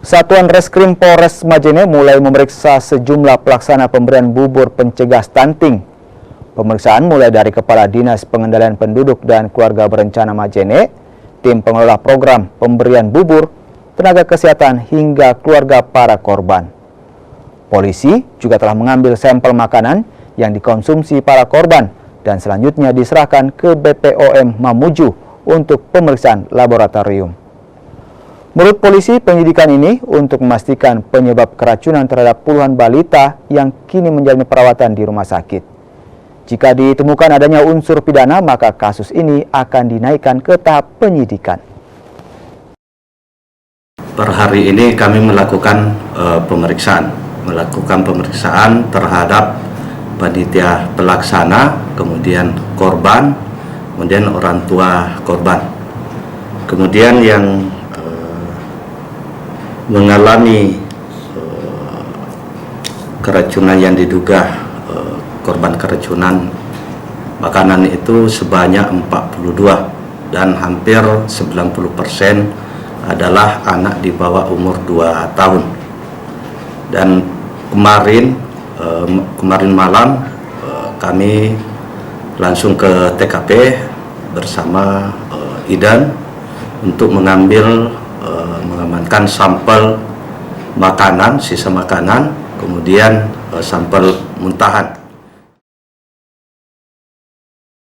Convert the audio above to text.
Satuan Reskrim Polres Majene mulai memeriksa sejumlah pelaksana pemberian bubur pencegah stunting. Pemeriksaan mulai dari Kepala Dinas Pengendalian Penduduk dan Keluarga Berencana Majene, tim pengelola program pemberian bubur, tenaga kesehatan hingga keluarga para korban. Polisi juga telah mengambil sampel makanan yang dikonsumsi para korban dan selanjutnya diserahkan ke BPOM Mamuju untuk pemeriksaan laboratorium. Menurut polisi, penyidikan ini untuk memastikan penyebab keracunan terhadap puluhan balita yang kini menjalani perawatan di rumah sakit. Jika ditemukan adanya unsur pidana, maka kasus ini akan dinaikkan ke tahap penyidikan. Per hari ini kami melakukan pemeriksaan terhadap panitia pelaksana, kemudian korban, kemudian orang tua korban. Kemudian yang mengalami keracunan yang diduga korban keracunan makanan itu sebanyak 42 dan hampir 90% adalah anak di bawah umur 2 tahun. Dan kemarin malam kami langsung ke TKP bersama Idan untuk mengamankan sampel makanan, sisa makanan, kemudian sampel muntahan.